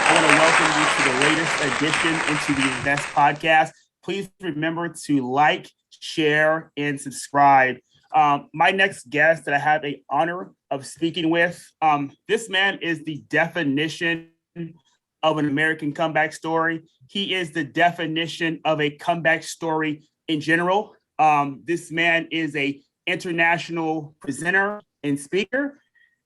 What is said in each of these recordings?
I want to welcome you to the latest edition into the Invest Podcast. Please remember to like, share, and subscribe. My next guest that I have the honor of speaking with, this man is the definition of an American comeback story. He is the definition of a comeback story in general. This man is a international presenter and speaker.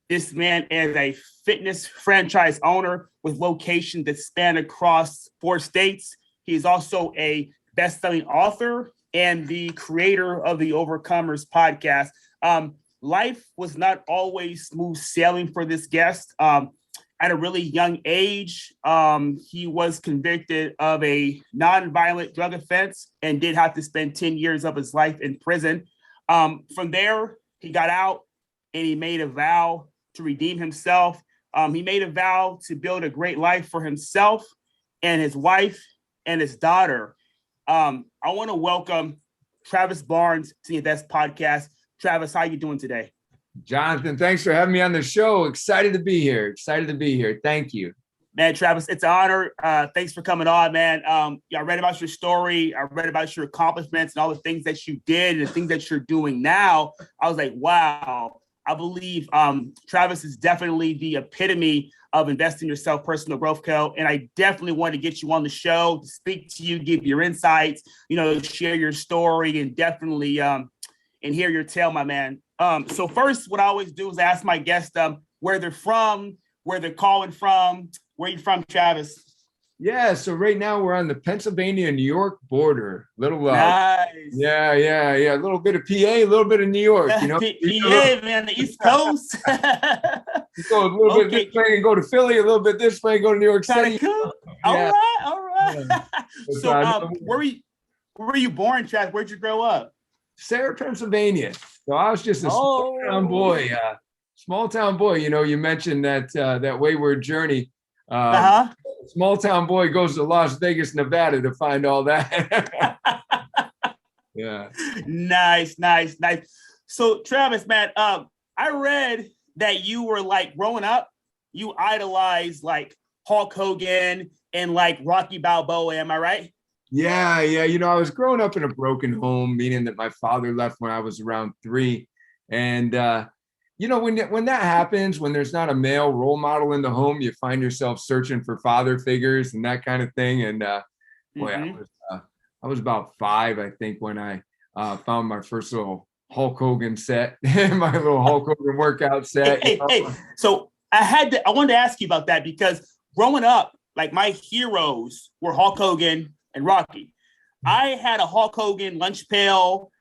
This man is a fitness franchise owner with locations that span across 4 states. He is also a best-selling author and the creator of the Overcomers podcast. Life was not always smooth sailing for this guest. At a really young age, he was convicted of a non-violent drug offense and did have to spend 10 years of his life in prison. From there, he got out and he made a vow to redeem himself. He made a vow to build a great life for himself and his wife and his daughter. I want to welcome Travis Barnes to the Invest Podcast. Travis, how you doing today? Jonathan, thanks for having me on the show. Excited to be here. Thank you. Man, Travis, it's an honor. Thanks for coming on, man. I read about your story. I read about your accomplishments and all the things that you did and the things that you're doing now. I was like, wow. I believe Travis is definitely the epitome of investing in yourself, personal growth, Co. And I definitely want to get you on the show to speak to you, give your insights, share your story, and definitely and hear your tale, my man. So first, what I always do is ask my guests where they're from, where they're calling from. Where are you from, Travis? Yeah, so right now we're on the Pennsylvania-New York border. Nice. Yeah. A little bit of PA, a little bit of New York. PA, man, the East Coast. You go a little bit this way and go to Philly, a little bit this way and go to New York City. Cool. Yeah. All right. Yeah. So, where were you born, Travis? Where'd you grow up? Sarah, Pennsylvania. So I was just a small town boy. You mentioned that wayward journey. Small town boy goes to Las Vegas, Nevada to find all that. Yeah. Nice. So Travis, man, I read that you were like growing up, you idolized like Hulk Hogan and like Rocky Balboa. Am I right? Yeah. I was growing up in a broken home, meaning that my father left when I was around 3. And when that happens, when there's not a male role model in the home, you find yourself searching for father figures and that kind of thing. And I was about 5, I think, when I found my first little Hulk Hogan set, my little Hulk Hogan workout set. Hey. So I wanted to ask you about that because growing up, like my heroes were Hulk Hogan and Rocky. I had a Hulk Hogan lunch pail.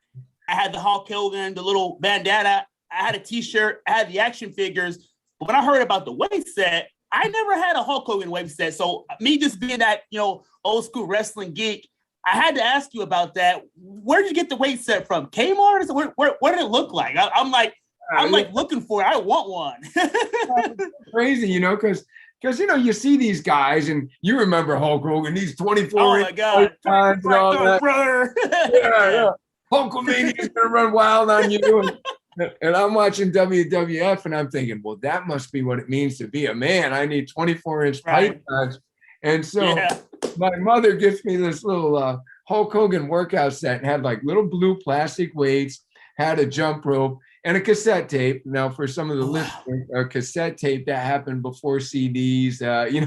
I had the Hulk Hogan, the little bandana. I had a t-shirt, I had the action figures. But when I heard about the weight set, I never had a Hulk Hogan weight set. So me just being that, old school wrestling geek, I had to ask you about that. Where did you get the weight set from? Kmart? Where did it look like? I'm looking for it. I want one. Crazy, because you see these guys and you remember Hulk Hogan, these 24 oh my God. Times and all that. Brother. Yeah. Hulkamania is going to run wild on you. And I'm watching WWF and I'm thinking, well, that must be what it means to be a man. I need 24-inch pythons. And so my mother gives me this little Hulk Hogan workout set and had like little blue plastic weights, had a jump rope and a cassette tape. Now, for some of the listeners, a cassette tape that happened before CDs,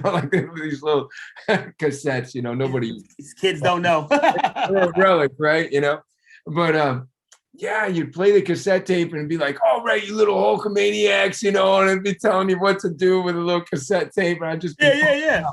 like these little cassettes, nobody. These kids don't know. They're a relic, right? But you'd play the cassette tape and be like, all right, you little Hulkamaniacs, and it'd be telling you what to do with a little cassette tape. And I'd just yeah.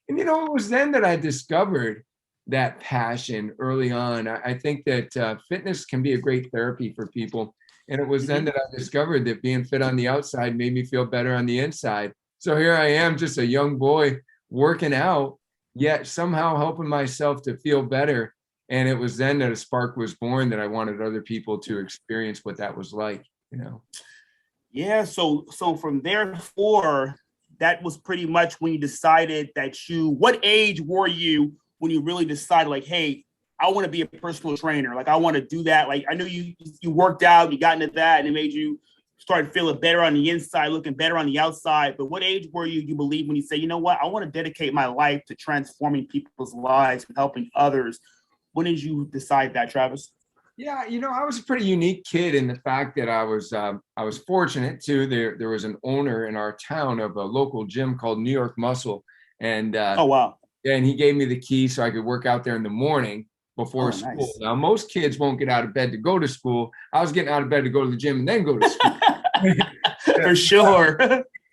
And, it was then that I discovered that passion early on. I think that fitness can be a great therapy for people. And it was then that I discovered that being fit on the outside made me feel better on the inside. So here I am, just a young boy working out, yet somehow helping myself to feel better. And it was then that a spark was born that I wanted other people to experience what that was like, Yeah. So from there forward, that was pretty much when you decided what age were you when you really decided like, hey, I want to be a personal trainer. Like I want to do that. Like I knew you worked out, you got into that and it made you started feeling better on the inside, looking better on the outside. But what age were you believe when you say, you know what, I want to dedicate my life to transforming people's lives and helping others? When did you decide that, Travis? Yeah, I was a pretty unique kid in the fact that I was fortunate too. There was an owner in our town of a local gym called New York Muscle, and Oh wow. and he gave me the key so I could work out there in the morning before school. Nice. Now most kids won't get out of bed to go to school. I was getting out of bed to go to the gym and then go to school. For sure.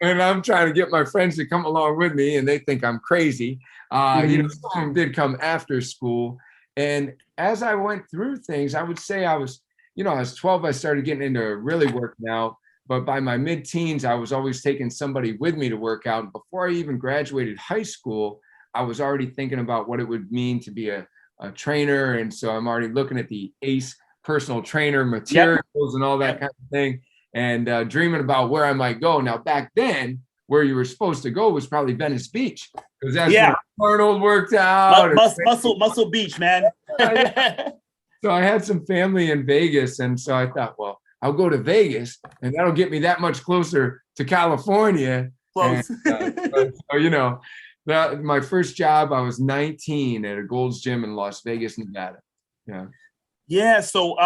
And I'm trying to get my friends to come along with me, and they think I'm crazy. Some of them did come after school. And as I went through things, I would say I was 12, I started getting into really working out. But by my mid-teens, I was always taking somebody with me to work out. Before I even graduated high school, I was already thinking about what it would mean to be a trainer. And so I'm already looking at the ACE personal trainer materials and all that kind of thing, and dreaming about where I might go. Now, back then, where you were supposed to go was probably Venice Beach, because that's where Arnold worked out. Muscle Beach, man. So I had some family in Vegas, and so I thought, well, I'll go to Vegas, and that'll get me that much closer to California. Close. And, that my first job, I was 19 at a Gold's Gym in Las Vegas, Nevada. Yeah. So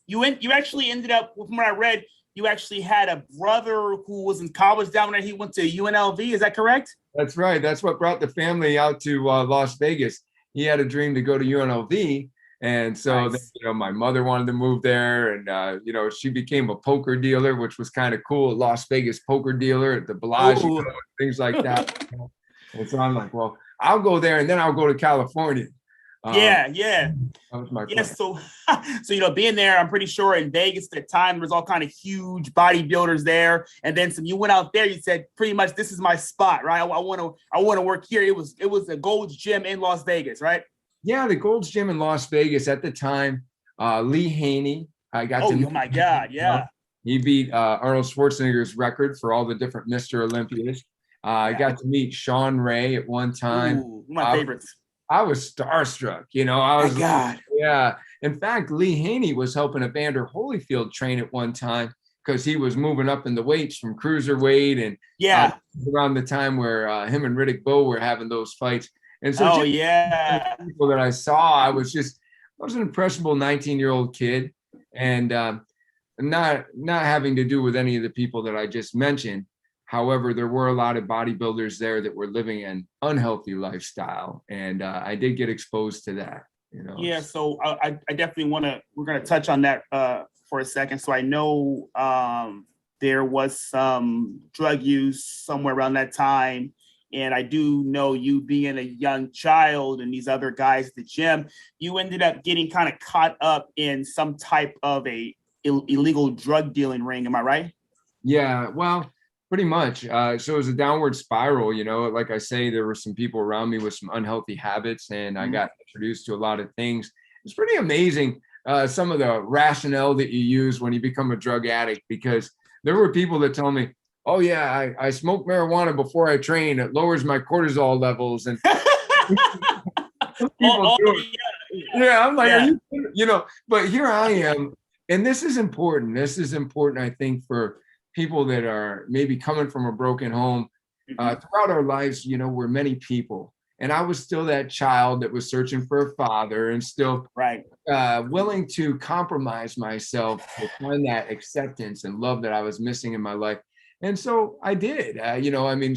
you actually ended up, from what I read, you actually had a brother who was in college down there. He went to UNLV. Is that correct? That's right. That's what brought the family out to Las Vegas. He had a dream to go to UNLV. And so, Nice. then, my mother wanted to move there, and, she became a poker dealer, which was kind of cool. A Las Vegas poker dealer at the Bellagio, things like that. And so I'm like, well, I'll go there, and then I'll go to California. Yeah. That was my plan. So being there, I'm pretty sure in Vegas at the time, there was all kind of huge bodybuilders there. And then you went out there, you said, pretty much, this is my spot, right? I want to work here. It was a Gold's Gym in Las Vegas, right? Yeah, the Gold's Gym in Las Vegas at the time. Lee Haney, I got to meet. Oh my God, yeah. He beat Arnold Schwarzenegger's record for all the different Mr. Olympias. I got to meet Sean Ray at one time. Ooh, one of my favorites. I was starstruck, I was God. Yeah. In fact, Lee Haney was helping Evander Holyfield train at one time, because he was moving up in the weights from cruiserweight, and around the time where him and Riddick Bowe were having those fights. And so people that I saw, I was an impressionable 19-year-old kid, and not having to do with any of the people that I just mentioned. However, there were a lot of bodybuilders there that were living an unhealthy lifestyle, and I did get exposed to that. Yeah, so I definitely we're going to touch on that for a second. So I know there was some drug use somewhere around that time, and I do know you being a young child and these other guys at the gym, you ended up getting kind of caught up in some type of a illegal drug dealing ring. Am I right? Yeah, well, pretty much. So it was a downward spiral, like I say, there were some people around me with some unhealthy habits, and I got introduced to a lot of things. It's pretty amazing, some of the rationale that you use when you become a drug addict, because there were people that told me, oh yeah, I smoke marijuana before I train. It lowers my cortisol levels. And I'm like, but here I am. And this is important. This is important, I think, for people that are maybe coming from a broken home. Throughout our lives, we're many people. And I was still that child that was searching for a father, and still willing to compromise myself to find that acceptance and love that I was missing in my life. And so I did.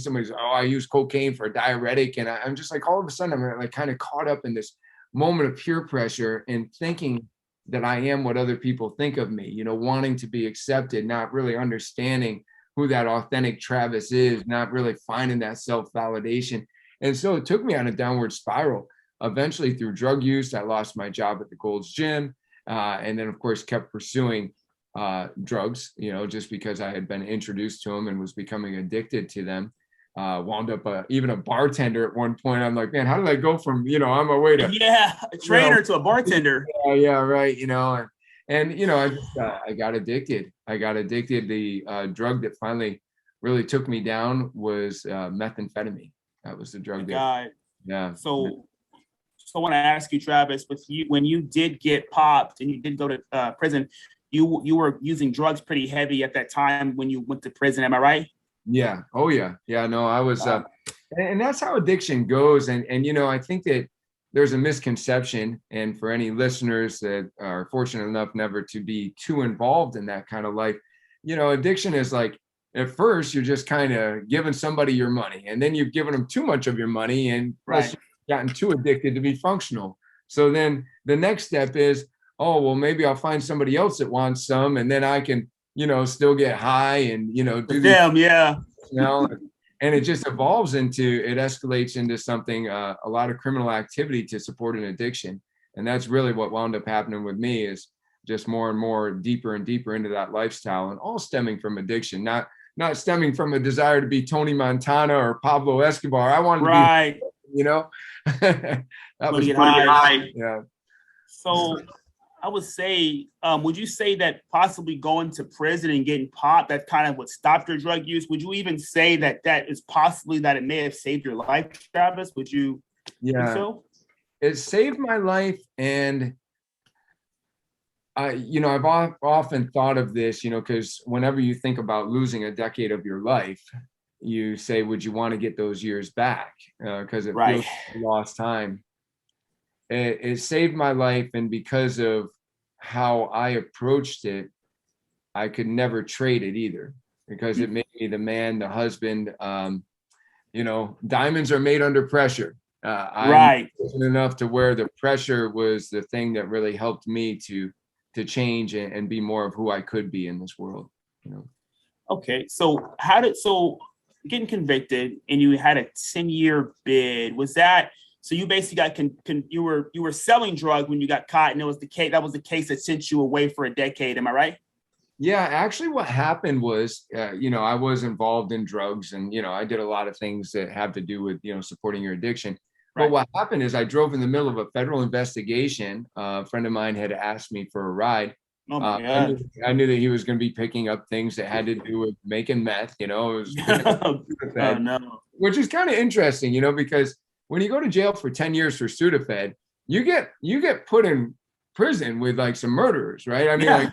Somebody's, I use cocaine for a diuretic. And I'm just like, all of a sudden, I'm like kind of caught up in this moment of peer pressure and thinking that I am what other people think of me, wanting to be accepted, not really understanding who that authentic Travis is, not really finding that self-validation. And so it took me on a downward spiral. Eventually, through drug use, I lost my job at the Gold's Gym, and then, of course, kept pursuing drugs, just because I had been introduced to them and was becoming addicted to them. Wound up even a bartender at one point. I'm like, man, how did I go from, on my way to a trainer to a bartender? Yeah, right. I got addicted. The drug that finally really took me down was methamphetamine. That was the drug. Yeah. So I want to ask you, Travis, when you did get popped and you did go to prison, you were using drugs pretty heavy at that time when you went to prison. Am I right? Yeah. Oh yeah. Yeah. No, I was, and that's how addiction goes. And, you know, I think that there's a misconception, and for any listeners that are fortunate enough never to be too involved in that kind of life, you know, addiction is like, at first you're just kind of giving somebody your money, and then you've given them too much of your money, and plus you've gotten too addicted to be functional. So then the next step is, oh, well, maybe I'll find somebody else that wants some, and then I can, you know, still get high and, you know, do them. Yeah. You know, and it just evolves into, it escalates into something, a lot of criminal activity to support an addiction. And that's really what wound up happening with me, is just more and more deeper and deeper into that lifestyle, and all stemming from addiction, not stemming from a desire to be Tony Montana or Pablo Escobar. I wanted to be, you know, that was pretty high. Yeah. So I would say, would you say that possibly going to prison and getting popped, that kind of what stopped your drug use? Would you even say that that is possibly that it may have saved your life, Travis? Would you think so? It saved my life. And you know, I've often thought of this, you know, because whenever you think about losing a decade of your life, you say, would you want to get those years back? Because it feels like lost time. It saved my life, and because of how I approached it, I could never trade it either, because it made me the man, the husband. You know, diamonds are made under pressure. I'm enough to where the pressure was the thing that really helped me to change and be more of who I could be in this world. You know. Okay, so getting convicted and you had a 10-year bid, was that? So you basically got you were selling drugs when you got caught, and that was the case that sent you away for a decade. Am I right? Yeah, actually what happened was, you know, I was involved in drugs, and, you know, I did a lot of things that have to do with, you know, supporting your addiction. But what happened is I drove in the middle of a federal investigation. A friend of mine had asked me for a ride. Oh my God. I knew that he was going to be picking up things that had to do with making meth, you know, it was oh, no. Which is kind of interesting, you know, because when you go to jail for 10 years for Sudafed, you get put in prison with like some murderers, right? I mean,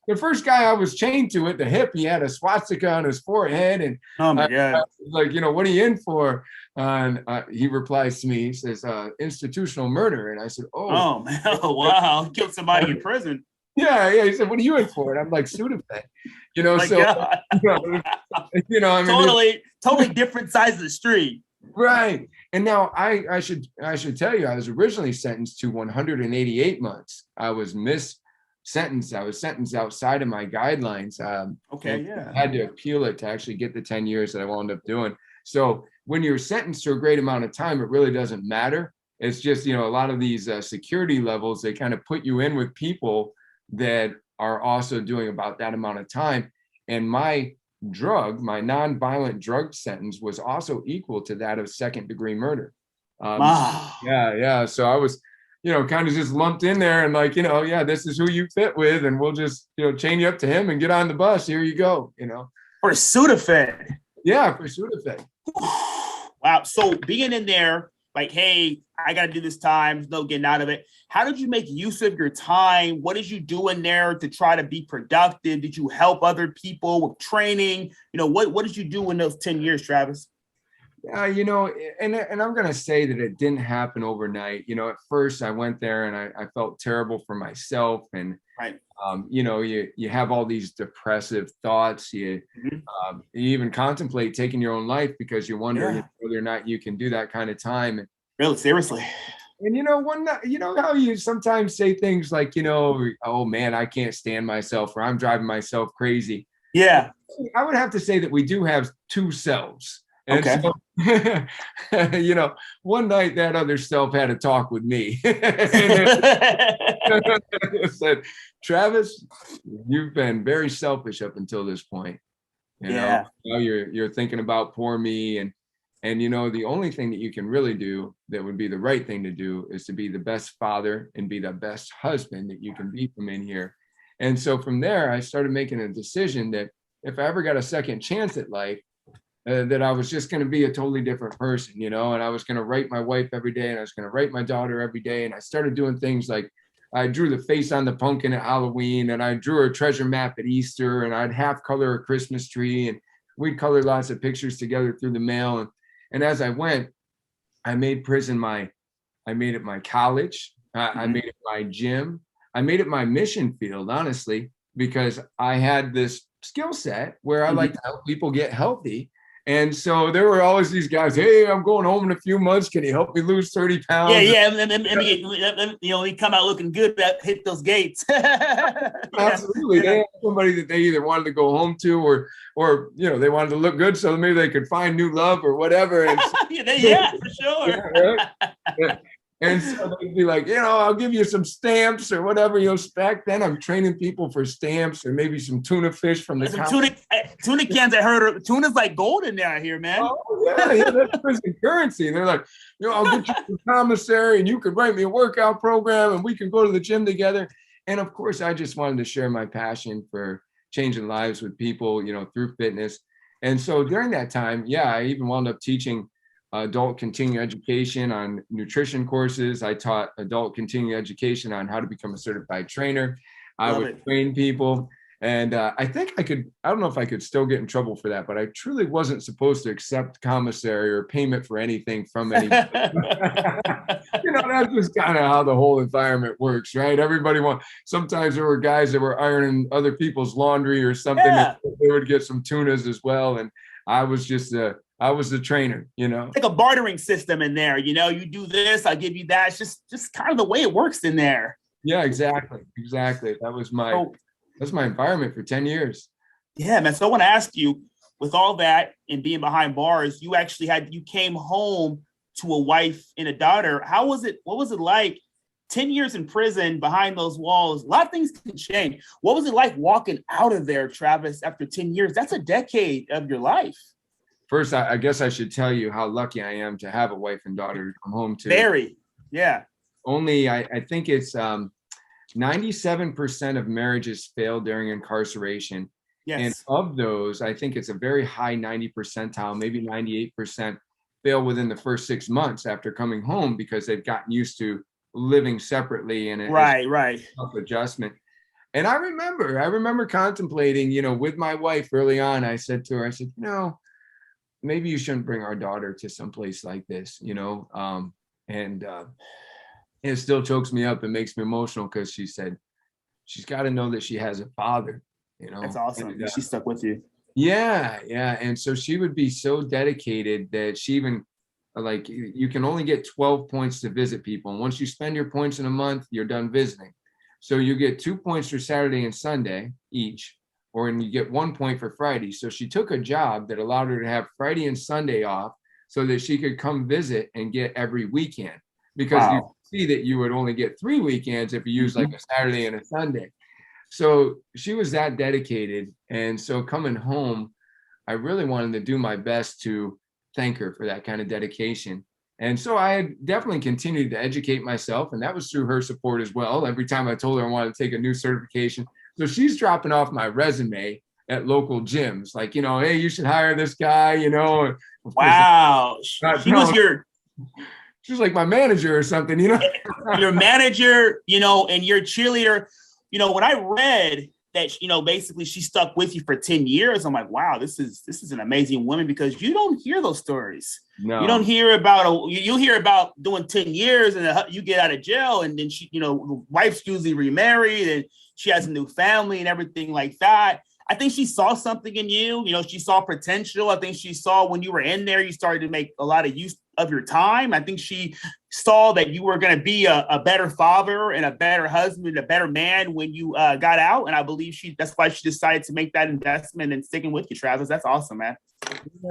the first guy I was chained to at the hip, he had a swastika on his forehead, and oh my God, I was like, you know, what are you in for? And he replies to me, he says, institutional murder. And I said, oh man, oh, wow, he killed somebody in prison. Yeah. He said, what are you in for? And I'm like, Sudafed. You know, you know, I mean, totally different sides of the street. Right. And now I should tell you, I was originally sentenced to 188 months. I was sentenced. I was sentenced outside of my guidelines. I had to appeal it to actually get the 10 years that I wound up doing. So when you're sentenced to a great amount of time, it really doesn't matter. It's just, you know, a lot of these security levels, they kind of put you in with people that are also doing about that amount of time. And my non-violent drug sentence was also equal to that of second-degree murder. Wow. Yeah. So I was, you know, kind of just lumped in there, and like, you know, yeah, this is who you fit with, and we'll just, you know, chain you up to him and get on the bus. Here you go, you know. For Sudafed. Yeah, for Sudafed. Wow. So being in there, like, hey, I got to do this time. There's no getting out of it. How did you make use of your time? What did you do in there to try to be productive? Did you help other people with training? You know, what did you do in those 10 years, Travis? Yeah, you know, and I'm going to say that it didn't happen overnight. You know, at first I went there and I felt terrible for myself. And, you know, you have all these depressive thoughts. You even contemplate taking your own life because you wonder whether or not you can do that kind of time. Really, seriously. And, you know, you know how you sometimes say things like, you know, oh, man, I can't stand myself, or I'm driving myself crazy. Yeah. I would have to say that we do have two selves. And so, you know, one night that other self had a talk with me. And said, Travis, you've been very selfish up until this point. You know, now you're thinking about poor me. And, you know, the only thing that you can really do that would be the right thing to do is to be the best father and be the best husband that you can be from in here. And so from there, I started making a decision that if I ever got a second chance at life, that I was just going to be a totally different person, you know, and I was going to write my wife every day, and I was going to write my daughter every day. And I started doing things like I drew the face on the pumpkin at Halloween, and I drew a treasure map at Easter, and I'd half color a Christmas tree, and we'd color lots of pictures together through the mail. And as I went, I made prison I made it my college. I made it my gym. I made it my mission field, honestly, because I had this skill set where I like to help people get healthy. And so there were always these guys, hey, I'm going home in a few months. Can you help me lose 30 pounds? Yeah. And we come out looking good, hit those gates. Absolutely. They had somebody that they either wanted to go home to or they wanted to look good. So maybe they could find new love or whatever. And yeah, for sure. Yeah. And so they'd be like, I'll give you some stamps or whatever. Back then I'm training people for stamps or maybe some tuna fish from the tuna cans. I heard of tuna's like gold in there here, man. Oh yeah, that's prison currency. And they're like, I'll get you some commissary and you could write me a workout program and we can go to the gym together. And of course, I just wanted to share my passion for changing lives with people, through fitness. And so during that time, I even wound up teaching adult continuing education on nutrition courses. I taught adult continuing education on how to become a certified trainer. I would train people. And I think I don't know if I could still get in trouble for that, but I truly wasn't supposed to accept commissary or payment for anything from anybody. That's just kind of how the whole environment works, right? Sometimes there were guys that were ironing other people's laundry or something. Yeah. They would get some tunas as well. And I was the trainer, It's like a bartering system in there, you do this, I'll give you that. It's just kind of the way it works in there. Yeah, exactly. That was my environment for 10 years. Yeah, man. So I want to ask you, with all that and being behind bars, you came home to a wife and a daughter. What was it like 10 years in prison behind those walls? A lot of things can change. What was it like walking out of there, Travis, after 10 years? That's a decade of your life. First, I guess I should tell you how lucky I am to have a wife and daughter to come home to. Very, yeah. Only, I think it's 97% of marriages fail during incarceration. Yes. And of those, I think it's a very high 90 percentile, maybe 98% fail within the first 6 months after coming home because they've gotten used to living separately and right. Self-adjustment. And I remember contemplating, with my wife early on. I said to her, maybe you shouldn't bring our daughter to some place like this, and it still chokes me up and makes me emotional because she said she's got to know that she has a father, That's awesome. And, she stuck with you. Yeah. And so she would be so dedicated that she even you can only get 12 points to visit people. And once you spend your points in a month, you're done visiting. So you get 2 points for Saturday and Sunday each. And you get 1 point for Friday. So she took a job that allowed her to have Friday and Sunday off so that she could come visit and get every weekend. Because you see that you would only get 3 weekends if you use like a Saturday and a Sunday. So she was that dedicated. And so coming home, I really wanted to do my best to thank her for that kind of dedication. And so I had definitely continued to educate myself. And that was through her support as well. Every time I told her I wanted to take a new certification. So she's dropping off my resume at local gyms, like, hey, you should hire this guy, Wow. She was like my manager or something, Your manager, and your cheerleader. When I read that, basically she stuck with you for 10 years, I'm like, wow, this is an amazing woman, because you don't hear those stories. No. You don't hear about you hear about doing 10 years and you get out of jail, and then she, the wife's usually remarried and she has a new family and everything like that. I think she saw something in you. She saw potential. I think she saw when you were in there, you started to make a lot of use of your time. I think she saw that you were going to be a better father and a better husband, a better man when you got out. And I believe that's why she decided to make that investment and sticking with you, Travis. That's awesome, man.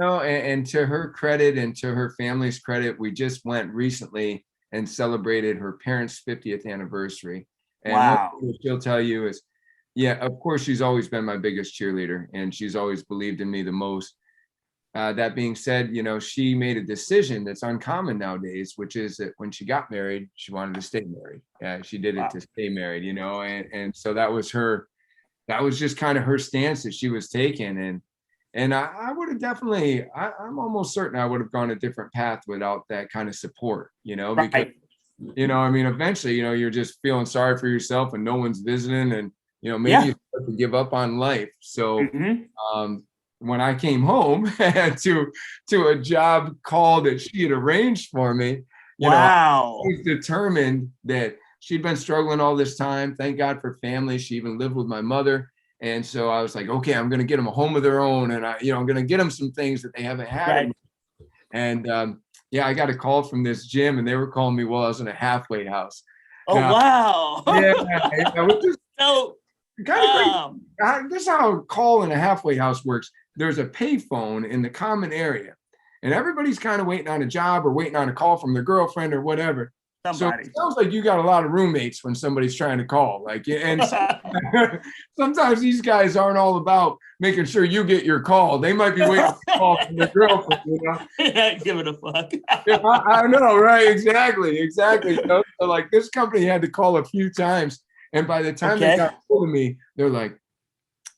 And to her credit and to her family's credit, we just went recently and celebrated her parents' 50th anniversary. And wow. What she'll tell you is, yeah, of course, she's always been my biggest cheerleader and she's always believed in me the most. That being said, she made a decision that's uncommon nowadays, which is that when she got married, she wanted to stay married. She did it to stay married, and so that was just kind of her stance that she was taking. And I would have definitely, I'm almost certain I would have gone a different path without that kind of support, because I mean, eventually, you're just feeling sorry for yourself and no one's visiting, and, maybe you start to give up on life. So, when I came home to a job call that she had arranged for me, I was determined that she'd been struggling all this time. Thank God for family. She even lived with my mother. And so I was like, okay, I'm going to get them a home of their own. And I'm going to get them some things that they haven't had. Right. And I got a call from this gym, and they were calling me while I was in a halfway house. Oh, now, wow. Yeah. Which is so kind of crazy. This is how a call in a halfway house works. There's a payphone in the common area, and everybody's kind of waiting on a job or waiting on a call from their girlfriend or whatever. Somebody. So it sounds like you got a lot of roommates when somebody's trying to call. And sometimes these guys aren't all about making sure you get your call. They might be waiting for a call from their girlfriend. Give it a fuck. I know, right? Exactly. So like this company had to call a few times, and by the time they got hold of me, they're like,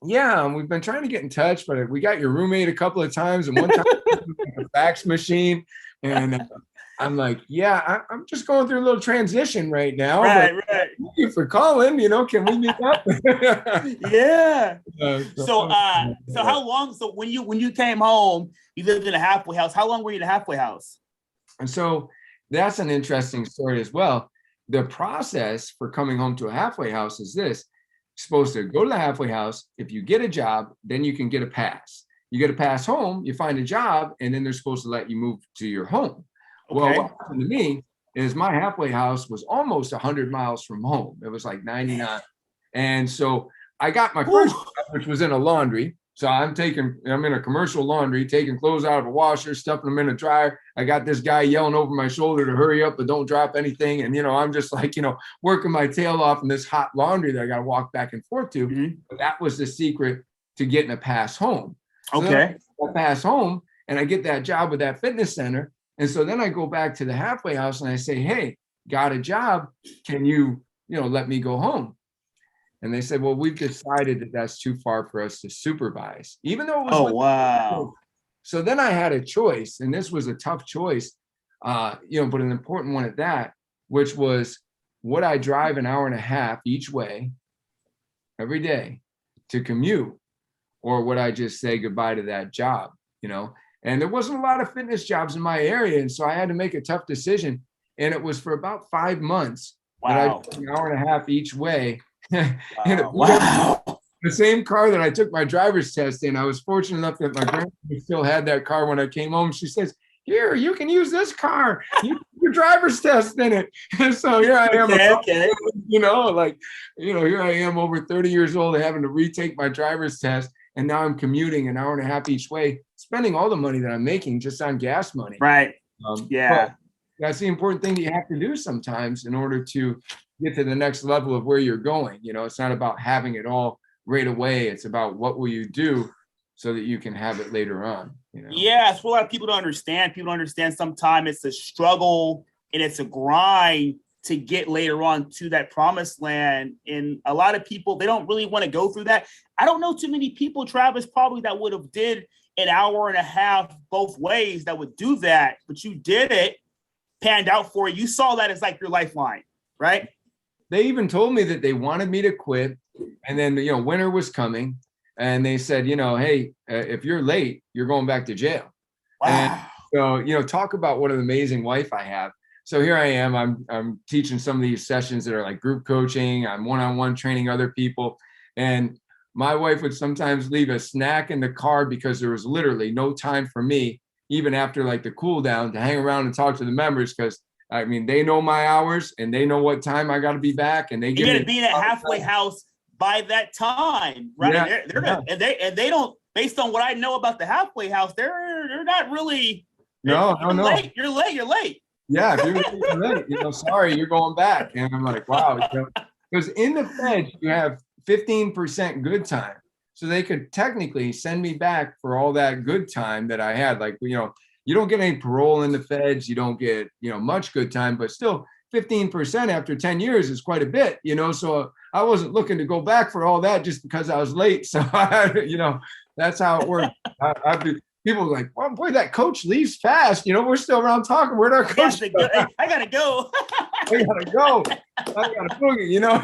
"Yeah, we've been trying to get in touch, but we got your roommate a couple of times, and one time a fax machine." And I'm like, yeah, I'm just going through a little transition right now. Right. Thank you for calling. Can we meet up? Yeah. So how long? So when you came home, you lived in a halfway house. How long were you in a halfway house? And so that's an interesting story as well. The process for coming home to a halfway house is this: you're supposed to go to the halfway house. If you get a job, then you can get a pass. You get a pass home, you find a job, and then they're supposed to let you move to your home. Well, what happened to me is my halfway house was almost 100 miles from home. It was like 99. And so I got my first job, which was in a laundry. So I'm in a commercial laundry, taking clothes out of a washer, stuffing them in a dryer. I got this guy yelling over my shoulder to hurry up, but don't drop anything. And, I'm just like, working my tail off in this hot laundry that I got to walk back and forth to. Mm-hmm. But that was the secret to getting a pass home. So I pass home and I get that job with that fitness center. And so then I go back to the halfway house and I say, hey, got a job. Can you, let me go home? And they said, well, we've decided that that's too far for us to supervise, even though it was. Oh, wow. So then I had a choice, and this was a tough choice, but an important one at that, which was, would I drive an hour and a half each way every day to commute, or would I just say goodbye to that job, And there wasn't a lot of fitness jobs in my area. And so I had to make a tough decision. And it was for about 5 months that I did an hour and a half each way. Wow. The same car that I took my driver's test in. I was fortunate enough that my grandmother still had that car when I came home. She says, here, you can use this car. Your driver's test in it. And so here I am. Here I am over 30 years old having to retake my driver's test. And now I'm commuting an hour and a half each way, spending all the money that I'm making just on gas money. Right. That's the important thing that you have to do sometimes in order to get to the next level of where you're going. It's not about having it all right away. It's about what will you do so that you can have it later on. Yeah, it's what a lot of people don't understand. People don't understand sometimes it's a struggle and it's a grind to get later on to that promised land. And a lot of people, they don't really want to go through that. I don't know too many people, Travis, probably that would have did an hour and a half both ways that would do that, but you did it, panned out for you. You saw that as like your lifeline, right? They even told me that they wanted me to quit. And then, winter was coming. And they said, hey, if you're late, you're going back to jail. Wow. And so, talk about what an amazing wife I have. So here I am, I'm teaching some of these sessions that are like group coaching. I'm one-on-one training other people. And my wife would sometimes leave a snack in the car because there was literally no time for me, even after like the cool down, to hang around and talk to the members. Because they know my hours and they know what time I got to be back. And they get to be in a halfway house by that time, right? Yeah, and they don't, based on what I know about the halfway house, they're not really. No. Late. You're late. Yeah, if you're late, sorry, you're going back. And I'm like, wow. Because in the Fed, you have 15% good time. So they could technically send me back for all that good time that I had. Like, you don't get any parole in the Feds. You don't get, much good time, but still 15% after 10 years is quite a bit, So I wasn't looking to go back for all that just because I was late. So, that's how it worked. People are like, well, boy, that coach leaves fast. We're still around talking. Where'd our coach go? I gotta go. I gotta go. I gotta boogie, you know.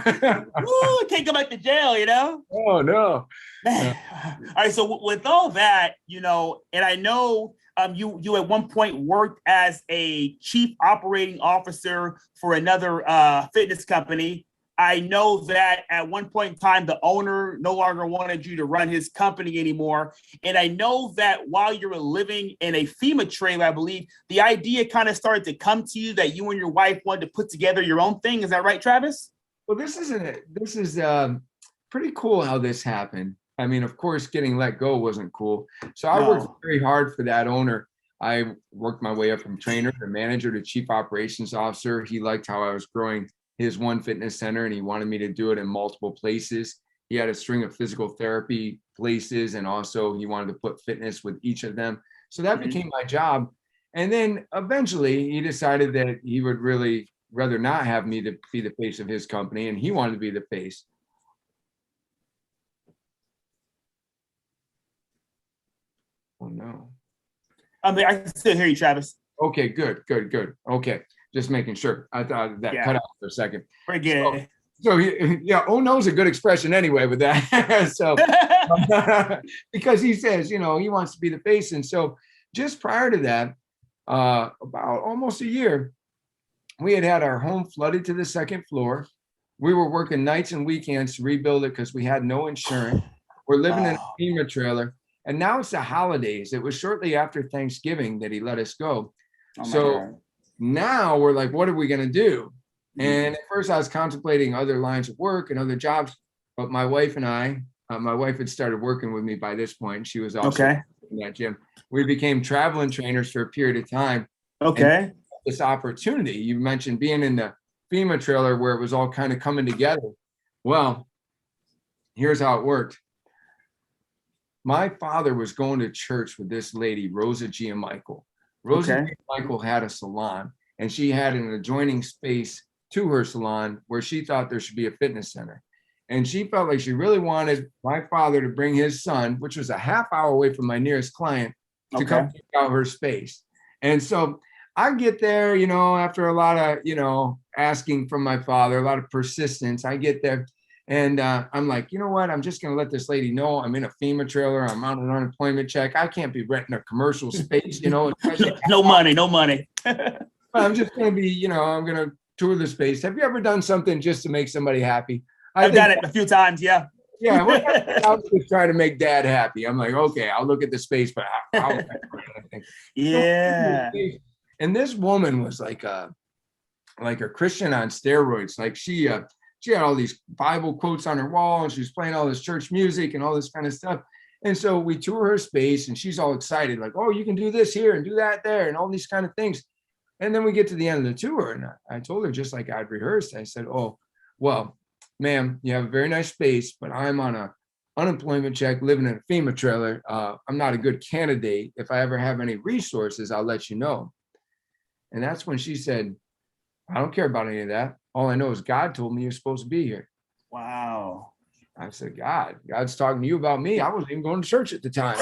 Ooh, can't go back to jail, you know. Oh no. All right. So with all that, you know, and I know you at one point worked as a chief operating officer for another fitness company. I know that at one point in time, the owner no longer wanted you to run his company anymore. And I know that while you were living in a FEMA trailer, I believe the idea kind of started to come to you that you and your wife wanted to put together your own thing. Is that right, Travis? Well, this is pretty cool how this happened. I mean, of course, getting let go wasn't cool. So I worked very hard for that owner. I worked my way up from trainer to manager to chief operations officer. He liked how I was growing his one fitness center, and he wanted me to do it in multiple places. He had a string of physical therapy places, and also he wanted to put fitness with each of them. So that became my job. And then eventually he decided that he would really rather not have me to be the face of his company, and he wanted to be the face. Oh no. I mean, I can still hear you, Travis. Okay, good. Okay, just making sure. I thought that cut out for a second. Forget. So yeah, oh no is a good expression anyway with that. So because he says, you know, he wants to be the face. And so just prior to that, about almost a year, we had our home flooded to the second floor. We were working nights and weekends to rebuild it because we had no insurance. We're living in a FEMA trailer. And now it's the holidays. It was shortly after Thanksgiving that he let us go. So now we're like, what are we going to do? And at first I was contemplating other lines of work and other jobs, but my wife and I, my wife had started working with me by this point. She was also in that gym. We became traveling trainers for a period of time. Okay. This opportunity, you mentioned being in the FEMA trailer where it was all kind of coming together. Well, here's how it worked. My father was going to church with this lady, Rosa Giamichael. Rosa Giamichael had a salon, and she had an adjoining space to her salon where she thought there should be a fitness center. And she felt like she really wanted my father to bring his son, which was a half hour away from my nearest client, to come check out her space. And so I get there, you know, after a lot of, you know, asking from my father, a lot of persistence, I get there. And I'm like, you know what? I'm just going to let this lady know I'm in a FEMA trailer. I'm on an unemployment check. I can't be renting a commercial space, you know. No money. I'm just going to be, you know, I'm going to tour the space. Have you ever done something just to make somebody happy? I've done it a few times. Yeah. Yeah. I'll just try to make dad happy. I'm like, okay, I'll look at the space, but I'll yeah. And this woman was like a Christian on steroids. Like she had all these Bible quotes on her wall, and she was playing all this church music and all this kind of stuff. And so we tour her space, and she's all excited, like, oh, you can do this here and do that there and all these kind of things. And then we get to the end of the tour, and I told her, just like I'd rehearsed, I said, oh, well, ma'am, you have a very nice space, but I'm on a unemployment check living in a FEMA trailer. I'm not a good candidate. If I ever have any resources, I'll let you know. And that's when she said, I don't care about any of that. All I know is God told me you're supposed to be here. Wow. I said, God's talking to you about me. I wasn't even going to church at the time.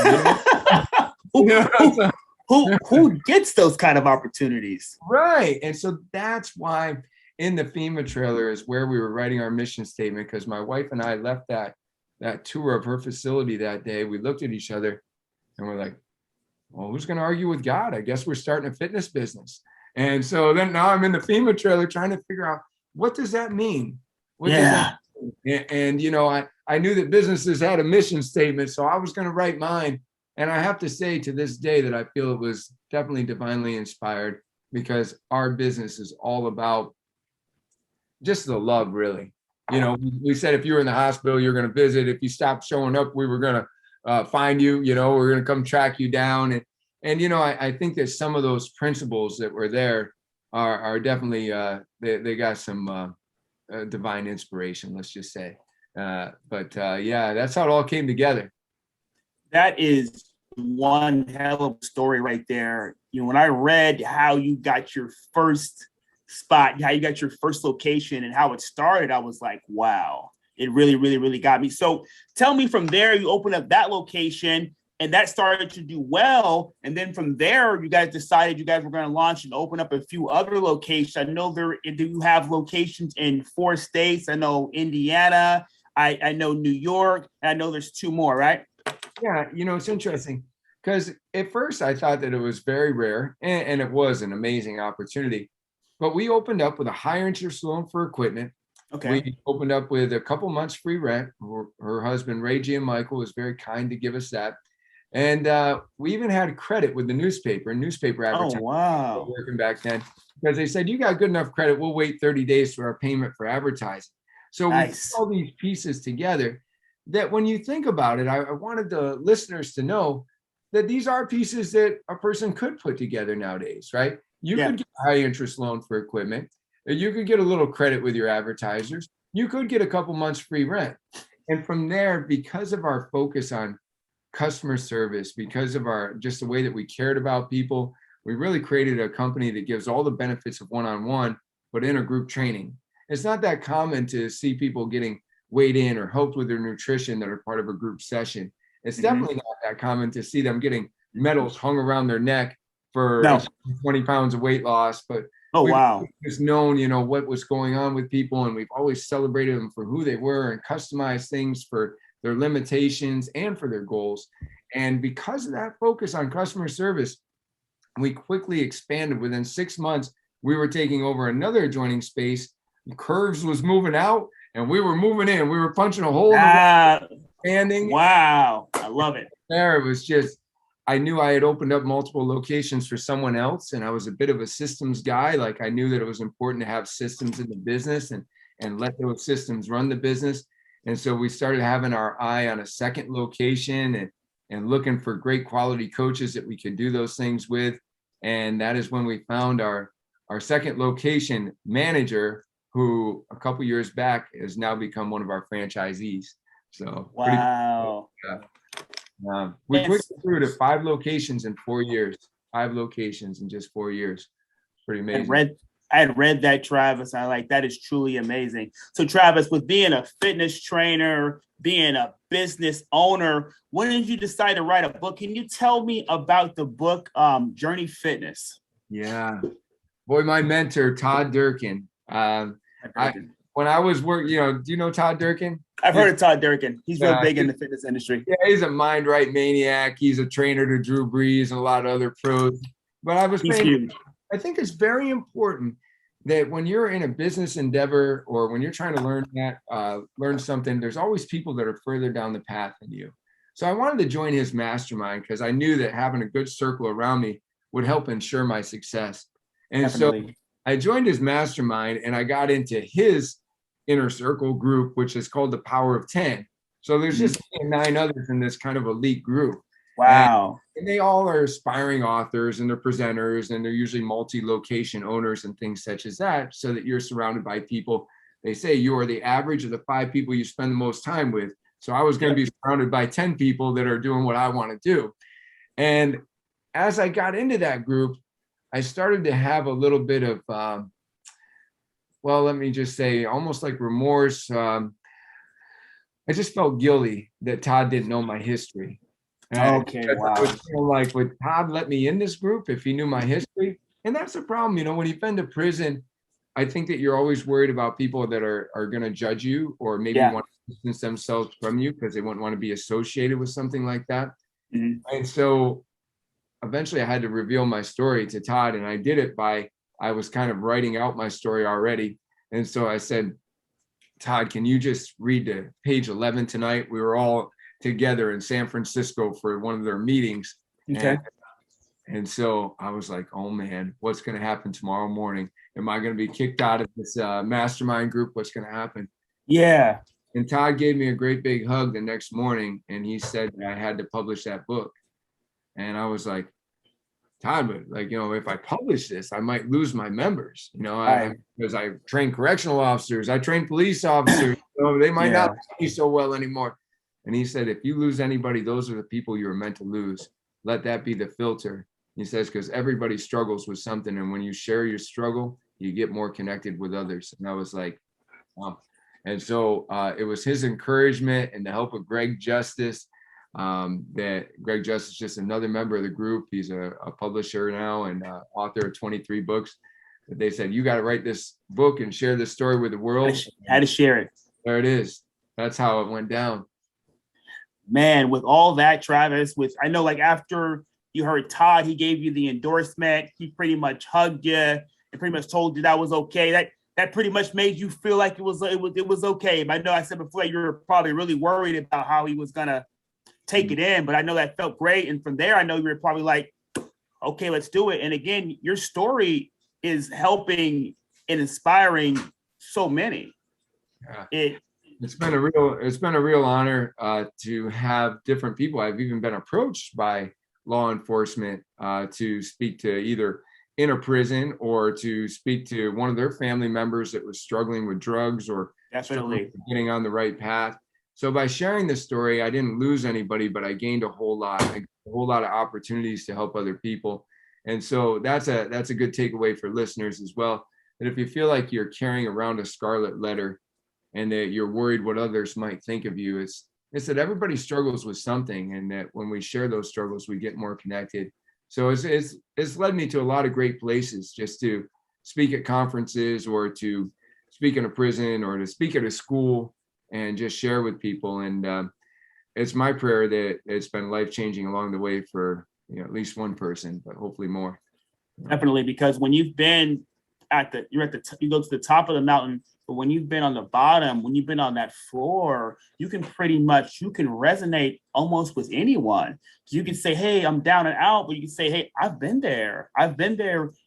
Who gets those kind of opportunities? Right. And so that's why in the FEMA trailer is where we were writing our mission statement, because my wife and I left that tour of her facility that day. We looked at each other and we're like, well, who's going to argue with God? I guess we're starting a fitness business. And so then now I'm in the FEMA trailer trying to figure out, what does that mean? What does that mean? And, you know, I knew that businesses had a mission statement, so I was going to write mine. And I have to say to this day that I feel it was definitely divinely inspired, because our business is all about just the love, really. You know, we said if you were in the hospital, you're going to visit. If you stopped showing up, we were going to find you, you know, we're going to come track you down. And you know, I think that some of those principles that were there are definitely, they got some divine inspiration, let's just say. But yeah, that's how it all came together. That is one hell of a story right there. You know, when I read how you got your first spot, how you got your first location and how it started, I was like, wow, it really, really, really got me. So tell me, from there, you open up that location. and that started to do well. And then from there, you guys decided you guys were going to launch and open up a few other locations. I know do you have locations in 4 states? I know Indiana, I know New York, and I know there's 2 more, right? Yeah, it's interesting because at first I thought that it was very rare, and it was an amazing opportunity. But we opened up with a higher interest loan for equipment. Okay. We opened up with a couple months free rent. Her husband, Ray G. and Michael, was very kind to give us that. And we even had credit with the newspaper advertising. Oh, wow. Working back then, because they said, you got good enough credit, we'll wait 30 days for our payment for advertising. So nice. We put all these pieces together that when you think about it, I wanted the listeners to know that these are pieces that a person could put together nowadays, right? You could get a high interest loan for equipment. You could get a little credit with your advertisers. You could get a couple months free rent. And from there, because of our focus on customer service, because of just the way that we cared about people, we really created a company that gives all the benefits of one-on-one, but in a group training. It's not that common to see people getting weighed in or helped with their nutrition that are part of a group session. It's definitely not that common to see them getting medals hung around their neck for 20 pounds of weight loss. But wow, just known, what was going on with people, and we've always celebrated them for who they were and customized things for their limitations and for their goals. And because of that focus on customer service, we quickly expanded. Within 6 months, we were taking over another adjoining space. Curves was moving out, and we were moving in. We were punching a hole in the wall, expanding. Wow, I love it. There, it was just, I knew I had opened up multiple locations for someone else, and I was a bit of a systems guy. Like, I knew that it was important to have systems in the business and let those systems run the business. And so we started having our eye on a second location and looking for great quality coaches that we could do those things with. And that is when we found our second location manager, who a couple years back has now become one of our franchisees. So wow. We quickly grew to 5 locations in 4 years. 5 locations in just 4 years. Pretty amazing. I had read that, Travis. I like that is truly amazing. So, Travis, with being a fitness trainer, being a business owner, when did you decide to write a book? Can you tell me about the book, Journey Fitness? Yeah, boy, my mentor, Todd Durkin. When I was working, do you know Todd Durkin? I've heard of Todd Durkin. He's real big in the fitness industry. Yeah, he's a mind right maniac. He's a trainer to Drew Brees and a lot of other pros. But he's huge. I think it's very important that when you're in a business endeavor or when you're trying to learn something, there's always people that are further down the path than you. So I wanted to join his mastermind because I knew that having a good circle around me would help ensure my success. And Definitely. So I joined his mastermind and I got into his inner circle group, which is called the Power of 10. So there's just 9 others in this kind of elite group. Wow. And they all are aspiring authors and they're presenters and they're usually multi-location owners and things such as that, so that you're surrounded by people. They say you are the average of the 5 people you spend the most time with. So I was going to be surrounded by 10 people that are doing what I want to do. And as I got into that group, I started to have a little bit of, let me just say, almost like remorse. I just felt guilty that Todd didn't know my history. Okay, wow. Like, would Todd let me in this group if he knew my history? And that's the problem, when you've been to prison, I think that you're always worried about people that are going to judge you or maybe want to distance themselves from you because they wouldn't want to be associated with something like that. Mm-hmm. And so eventually I had to reveal my story to Todd, and I did it I was kind of writing out my story already. And so I said, Todd, can you just read to page 11 tonight? We were all together in San Francisco for one of their meetings. Okay. And so I was like, oh man, what's going to happen tomorrow morning? Am I going to be kicked out of this mastermind group? What's going to happen? Yeah. And Todd gave me a great big hug the next morning, and he said that I had to publish that book. And I was like, Todd, but if I publish this, I might lose my members, because I train correctional officers, I train police officers, they might not like me so well anymore. And he said, if you lose anybody, those are the people you were meant to lose. Let that be the filter. He says, because everybody struggles with something. And when you share your struggle, you get more connected with others. And I was like, wow. And so it was his encouragement and the help of Greg Justice, that Greg Just is just another member of the group. He's a publisher now and author of 23 books. That they said, you got to write this book and share this story with the world. Had to share it. There it is. That's how it went down. Man, with all that, Travis, I know like after you heard Todd, he gave you the endorsement. He pretty much hugged you and pretty much told you that was okay. That pretty much made you feel like it was okay. But I know I said before you were probably really worried about how he was gonna take it in, but I know that felt great. And from there, I know you were probably like, okay, let's do it. And again, your story is helping and inspiring so many. Yeah. It's been a real honor to have different people. I've even been approached by law enforcement to speak to either in a prison or to speak to one of their family members that was struggling with drugs or getting on the right path. So by sharing this story, I didn't lose anybody, but I gained a whole lot of opportunities to help other people. And so that's a good takeaway for listeners as well, that if you feel like you're carrying around a scarlet letter and that you're worried what others might think of you, it's that everybody struggles with something, and that when we share those struggles, we get more connected. So it's led me to a lot of great places, just to speak at conferences or to speak in a prison or to speak at a school and just share with people. And it's my prayer that it's been life-changing along the way for at least one person, but hopefully more. Definitely, because when you've been you go to the top of the mountain, but when you've been on the bottom, when you've been on that floor, you can resonate almost with anyone. You can say, hey, I'm down and out, but you can say, hey, I've been there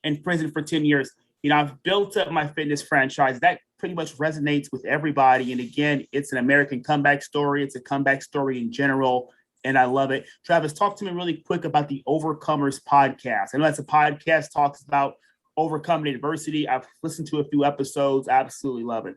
in prison for 10 years. I've built up my fitness franchise. That pretty much resonates with everybody. And again, it's an American comeback story. It's a comeback story in general. And I love it. Travis, talk to me really quick about the Overcomers podcast. I know that's a podcast, talks about overcoming adversity. I've listened to a few episodes. I absolutely love it.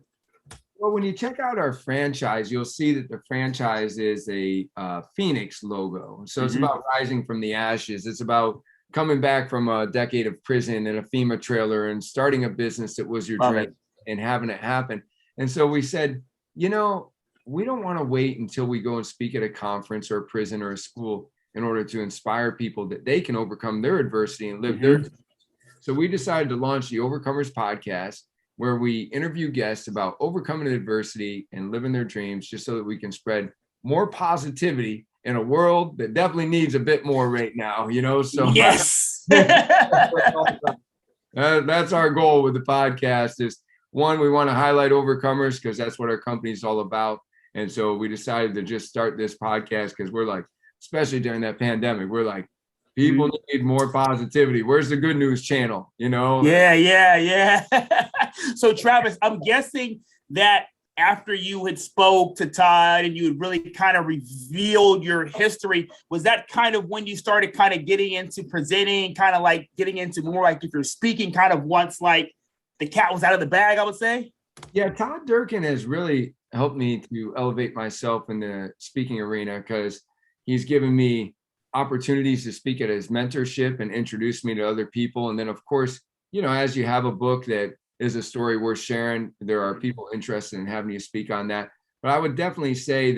Well, when you check out our franchise, you'll see that the franchise is a Phoenix logo. So it's about rising from the ashes. It's about coming back from a decade of prison and a FEMA trailer and starting a business that was your dream and having it happen. And so we said, we don't want to wait until we go and speak at a conference or a prison or a school in order to inspire people that they can overcome their adversity and live their dreams. So we decided to launch the Overcomers podcast, where we interview guests about overcoming adversity and living their dreams, just so that we can spread more positivity in a world that definitely needs a bit more right now, So yes, that's our goal with the podcast. Is one, we want to highlight overcomers because that's what our company is all about. And so we decided to just start this podcast because we're like, especially during that pandemic, we're like, people need more positivity. Where's the good news channel? Yeah. So Travis, I'm guessing that after you had spoke to Todd and you had really kind of revealed your history, was that kind of when you started kind of getting into presenting, kind of like getting into more like if you're speaking kind of once like the cat was out of the bag, I would say? Yeah, Todd Durkin has really helped me to elevate myself in the speaking arena, because he's given me opportunities to speak at his mentorship and introduce me to other people. And then, of course, as you have a book that is a story worth sharing, there are people interested in having you speak on that. But I would definitely say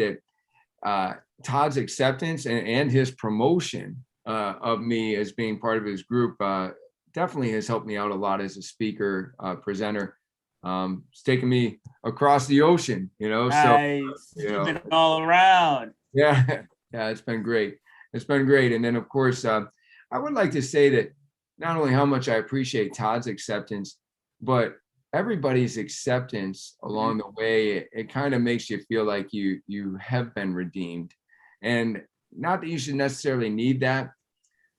that Todd's acceptance and his promotion of me as being part of his group definitely has helped me out a lot as a speaker, presenter. It's taken me across the ocean, Nice. So, you've been all around. Yeah, it's been great. It's been great. And then, of course, I would like to say that not only how much I appreciate Todd's acceptance, but everybody's acceptance along the way. It kind of makes you feel like you have been redeemed. And not that you should necessarily need that,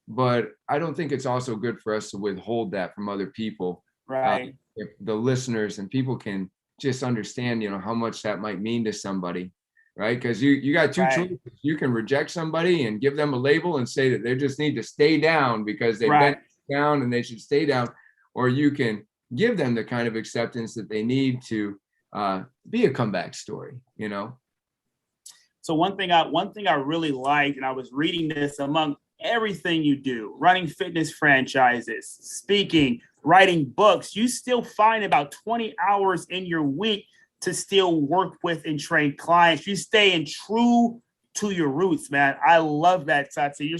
but I don't think it's also good for us to withhold that from other people. Right. If the listeners and people can just understand, how much that might mean to somebody. Right. Because you got two choices. You can reject somebody and give them a label and say that they just need to stay down because they've been down and they should stay down. Or you can give them the kind of acceptance that they need to be a comeback story, So one thing I really liked, and I was reading this among everything you do, running fitness franchises, speaking, writing books, you still find about 20 hours in your week to still work with and train clients. You stay in true to your roots, man. I love that, Todd. So you're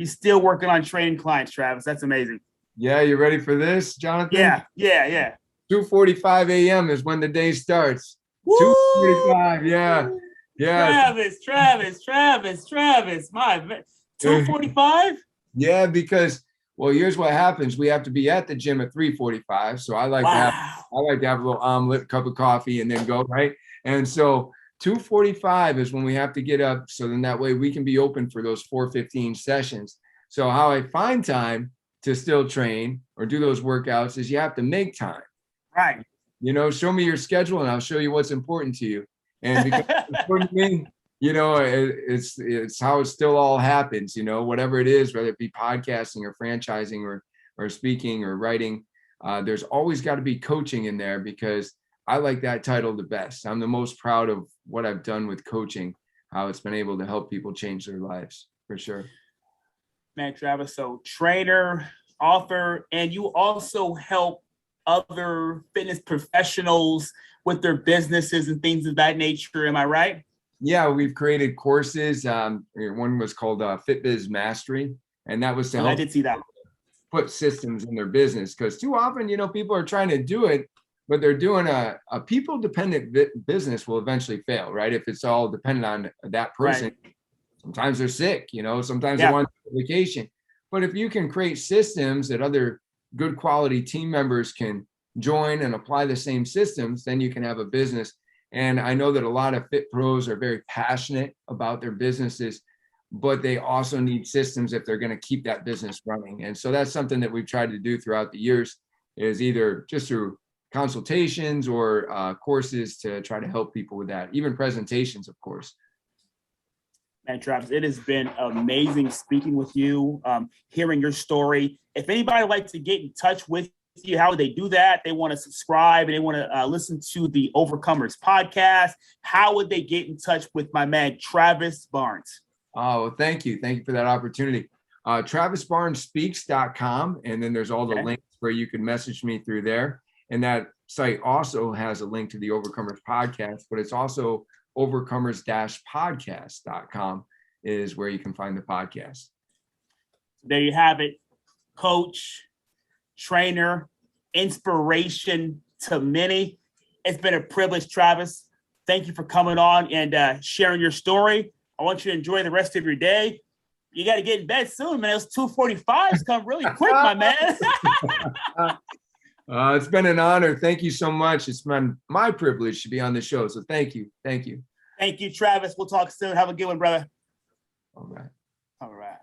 still working on training clients, Travis. That's amazing. Yeah, you ready for this, Jonathan? Yeah. 2:45 a.m. is when the day starts. Woo! 2:45, yeah. Travis, my 2:45? Yeah, because here's what happens. We have to be at the gym at 3:45. So I like to have a little omelet, cup of coffee, and then go, right? And so 2:45 is when we have to get up. So then that way we can be open for those 4:15 sessions. So how I find time to still train or do those workouts is you have to make time. Right. Show me your schedule and I'll show you what's important to you. And because it's important to me, it's how it still all happens, whatever it is, whether it be podcasting or franchising or speaking or writing, there's always got to be coaching in there because I like that title the best. I'm the most proud of what I've done with coaching, how it's been able to help people change their lives, for sure. Man, Travis, so trainer, author, and you also help other fitness professionals with their businesses and things of that nature. Am I right? Yeah, we've created courses. One was called FitBiz Mastery, and that was to help I did see that. Put systems in their business, because too often, people are trying to do it, but they're doing a people-dependent business will eventually fail, right? If it's all dependent on that person. Right. Sometimes they're sick, sometimes they want vacation. But if you can create systems that other good quality team members can join and apply the same systems, then you can have a business. And I know that a lot of fit pros are very passionate about their businesses, but they also need systems if they're going to keep that business running. And so that's something that we've tried to do throughout the years, is either just through consultations or courses to try to help people with that, even presentations, of course. Man, Travis, it has been amazing speaking with you, hearing your story. If anybody would like to get in touch with you, how would they do that? They want to subscribe and they want to listen to the Overcomers podcast. How would they get in touch with my man, Travis Barnes? Oh, well, thank you. Thank you for that opportunity. TravisBarnesSpeaks.com. And then there's all the links where you can message me through there. And that site also has a link to the Overcomers podcast, but it's also overcomers-podcast.com is where you can find the podcast. There you have it. Coach, trainer, inspiration to many. It's been a privilege, Travis. Thank you for coming on and sharing your story. I want you to enjoy the rest of your day. You got to get in bed soon, man. Those 2:45s come really quick, my man. It's been an honor. Thank you so much. It's been my privilege to be on the show. So thank you. Thank you. Thank you, Travis. We'll talk soon. Have a good one, brother. All right. All right.